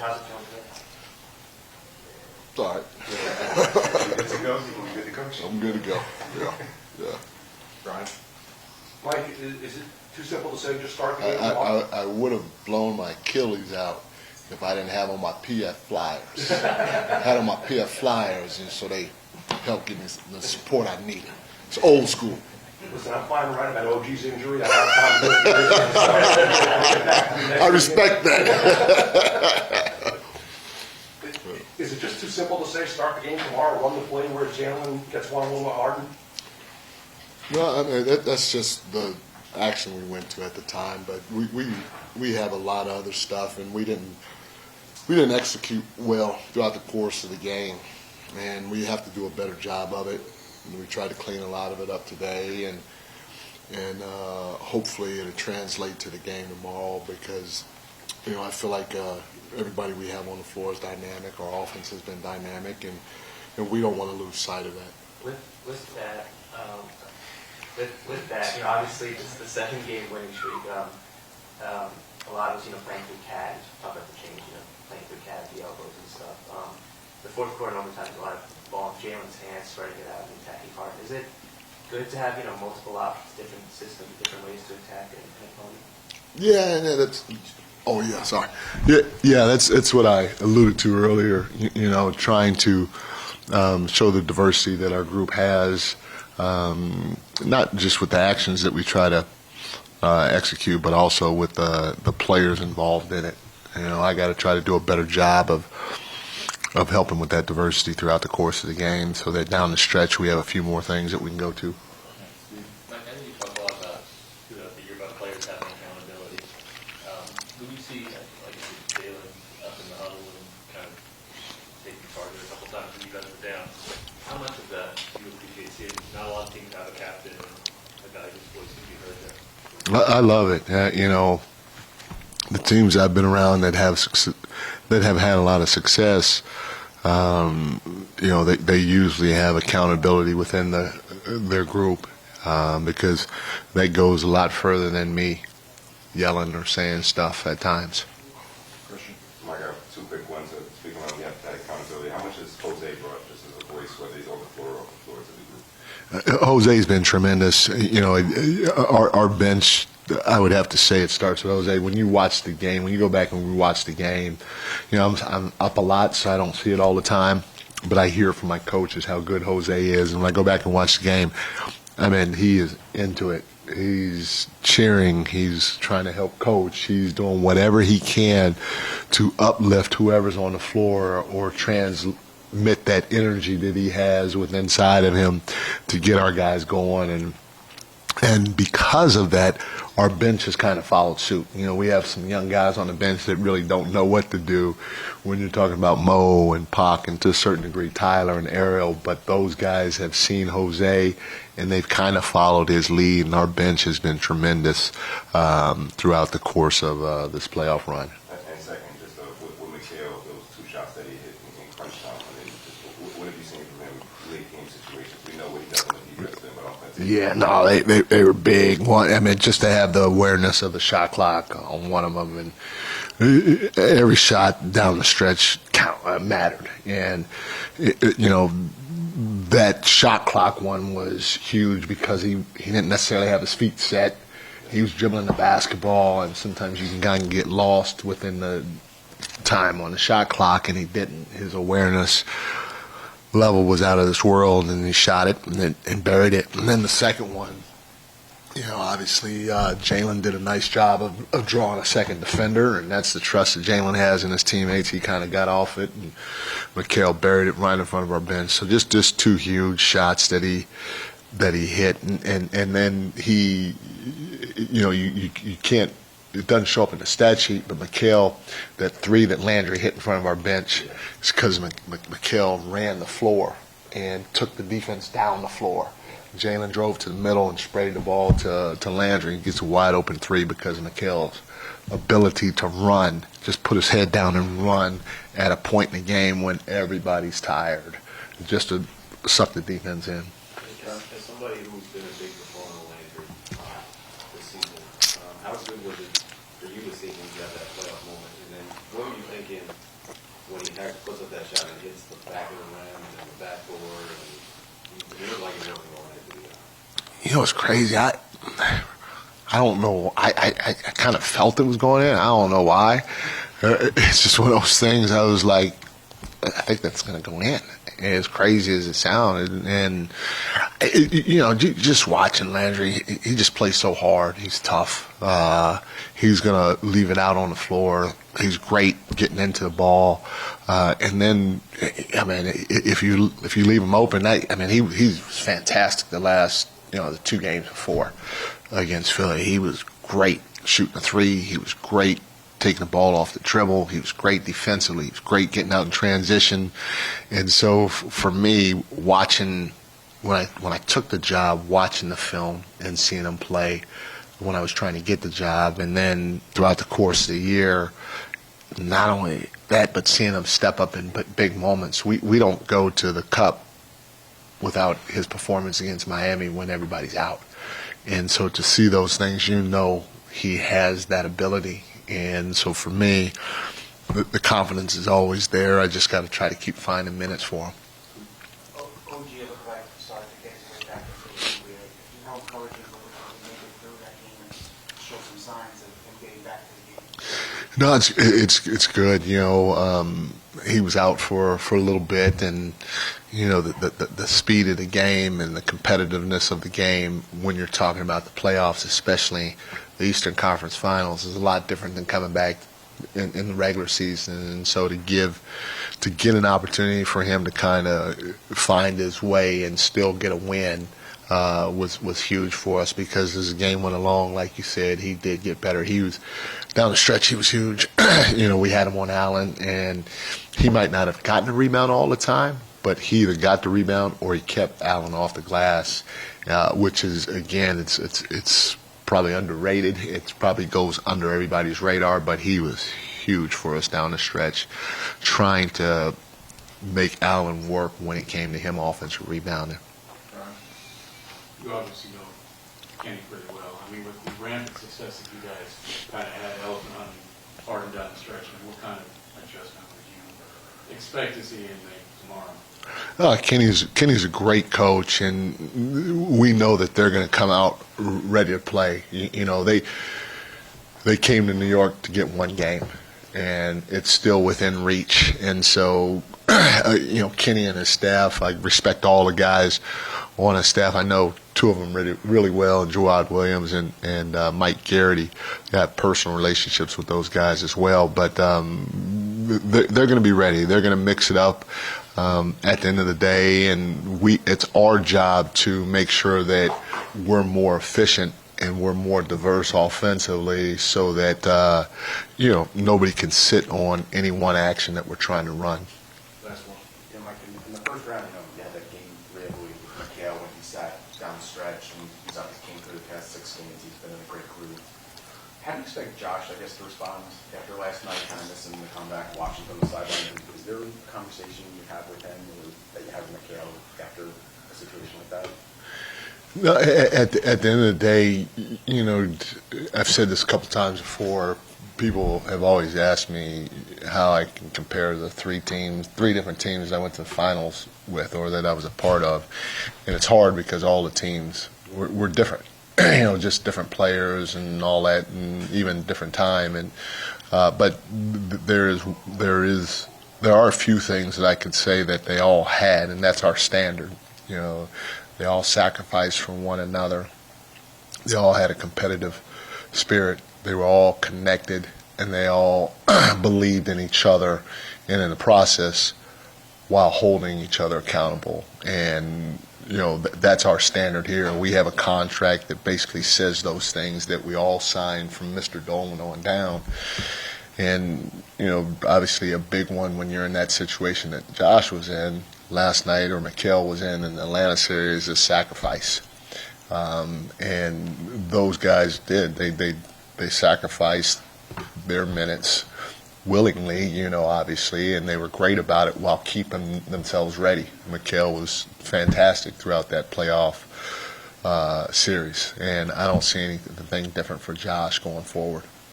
How's it going today? It's all right. You good to go? You good to go? I'm good to go. Yeah. Brian? Mike, is it too simple to say just start the game tomorrow? I would have blown my Achilles out if I didn't have on my PF flyers. I had on my PF flyers, and so they helped give me the support I needed. It's old school. Listen, I'm fine right about OG's injury. I have time to I respect that. Is it just too simple to say start the game tomorrow, run the play where Jalen gets one-on-one with Harden? No, I mean that's just the action we went to at the time. But we have a lot of other stuff, and we didn't execute well throughout the course of the game, and we have to do a better job of it. And we tried to clean a lot of it up today, and hopefully it'll translate to the game tomorrow, because I feel like everybody we have on the floor is dynamic. Our offense has been dynamic, and we don't want to lose sight of that. With that, obviously it's the second game winning streak. A lot of us, playing through CAD, talk about the change, playing through CAD, the elbows and stuff. The fourth quarter and overtime, a lot of ball in Jalen's hands, spreading it out and attacking hard. Is it good to have, multiple options, different systems, different ways to attack an opponent? Yeah, that's. Oh yeah, sorry. Yeah, that's what I alluded to earlier. Trying to show the diversity that our group has, not just with the actions that we try to execute, but also with the players involved in it. I got to try to do a better job of helping with that diversity throughout the course of the game, so that down the stretch we have a few more things that we can go to. Mike, I think you talk a lot about throughout the year about players having accountability. Who do you see, like you said, Jalen up in the huddle and kind of taking charge a couple times when you guys were down? How much of that do you appreciate seeing? Not a lot of teams have a captain and a guy whose voice can be heard there. I love it. The teams I've been around that have had a lot of success, they usually have accountability within their group, because that goes a lot further than me yelling or saying stuff at times. Christian? Mike, I have two quick ones. Speaking on that accountability, how much has Jose brought just as a voice, whether he's on the floor or off the floor, to the group? Jose's been tremendous. Our bench, I would have to say it starts with Jose. When you watch the game, when you go back and rewatch the game, I'm up a lot, so I don't see it all the time. But I hear from my coaches how good Jose is. And when I go back and watch the game, he is into it. He's cheering. He's trying to help coach. He's doing whatever he can to uplift whoever's on the floor or transmit that energy that he has within inside of him to get our guys going. And because of that, our bench has kind of followed suit. We have some young guys on the bench that really don't know what to do when you're talking about Mo and Pac and to a certain degree Tyler and Ariel, but those guys have seen Jose and they've kind of followed his lead, and our bench has been tremendous throughout the course of this playoff run. And second, just with Mikhail, those two shots that he hit in crunch time, what have you seen from him late game situations? We know what he does on the defense end, but offensively. Yeah, no, they were big. Just to have the awareness of the shot clock on one of them, and every shot down the stretch mattered. And that shot clock one was huge because he didn't necessarily have his feet set. He was dribbling the basketball, and sometimes you can kind of get lost within the time on the shot clock, and he didn't. His awareness level was out of this world, and he shot it and buried it. And then the second one, obviously Jalen did a nice job of drawing a second defender, and that's the trust that Jalen has in his teammates. He kind of got off it, and Mikhail buried it right in front of our bench. So just two huge shots that he hit, and then he, you can't. It doesn't show up in the stat sheet, but Mikhail, that three that Landry hit in front of our bench, is because Mikhail ran the floor and took the defense down the floor. Jalen drove to the middle and sprayed the ball to Landry and gets a wide open three because of Mikhail's ability to run, just put his head down and run at a point in the game when everybody's tired, just to suck the defense in. As somebody who's been a big proponent of Landry this season, how good was it for you to see him have that playoff moment? And then what were you thinking against the back of the rim and the backboard, and it looked like it wasn't going to do that. You know, it's crazy. I don't know. I kind of felt it was going in. I don't know why. It's just one of those things. I was like, I think that's going to go in. As crazy as it sounded, and you know, just watching Landry, he just plays so hard. He's tough. He's gonna leave it out on the floor. He's great getting into the ball, and then, I mean, if you leave him open, I mean, he's fantastic. The last, the 2 games before against Philly, he was great shooting a 3. He was great taking the ball off the dribble. He was great defensively. He was great getting out in transition. And so for me, watching, when I took the job, watching the film and seeing him play when I was trying to get the job, and then throughout the course of the year, not only that, but seeing him step up in big moments. We don't go to the Cup without his performance against Miami when everybody's out. And so to see those things, he has that ability. And so for me, the confidence is always there. I just got to try to keep finding minutes for him. OG looked like started to get his way back into the NBA. You know, collegiate make it through that game and show some signs of him getting back to the game. No, it's good. He was out for a little bit, and the speed of the game and the competitiveness of the game when you're talking about the playoffs, especially the Eastern Conference Finals, is a lot different than coming back in the regular season. And so to get an opportunity for him to kind of find his way and still get a win was huge for us, because as the game went along, like you said, he did get better. He was down the stretch. He was huge. We had him on Allen, and he might not have gotten a rebound all the time, but he either got the rebound or he kept Allen off the glass, which is, again, it's probably underrated. It probably goes under everybody's radar, but he was huge for us down the stretch, trying to make Allen work when it came to him offensive rebounding. You obviously know Kenny pretty well. I mean, with the rampant success that you guys kind of had, elephant hunting, hard and down the stretch, I mean, what kind of adjustment would you expect to see him make tomorrow? Kenny's a great coach, and we know that they're going to come out ready to play. They came to New York to get 1 game, and it's still within reach. And so, Kenny and his staff, I respect all the guys on his staff. I know 2 of them really well, Jawad Williams and Mike Garrity. Got personal relationships with those guys as well, but they're going to be ready. They're going to mix it up at the end of the day, and it's our job to make sure that we're more efficient and we're more diverse offensively, so that nobody can sit on any one action that we're trying to run. Last one. Mike, in the first round, you had that game rivalry with McHale when he sat down the stretch, and he's obviously came through the past 6 games. He's been in a great group. How do you expect Josh, I guess, to respond after last night, kind of missing the comeback, watching from the sideline? Is there a conversation you have with him, or that you have with McHale after a situation like that? No, at the end of the day, I've said this a couple times before. People have always asked me how I can compare the 3 different teams I went to the finals with, or that I was a part of. And it's hard because all the teams were different, just different players and all that, and even different time. And but there are a few things that I could say that they all had, and that's our standard. They all sacrificed for one another. They all had a competitive spirit. They were all connected, and they all believed in each other and in the process, while holding each other accountable. And that's our standard here. We have a contract that basically says those things that we all signed from Mr. Dolan on down. And obviously a big one when you're in that situation that Josh was in last night, or McHale was in the Atlanta series, is sacrifice. And those guys did. They sacrificed their minutes willingly, obviously, and they were great about it while keeping themselves ready. McHale was fantastic throughout that playoff series, and I don't see anything different for Josh going forward.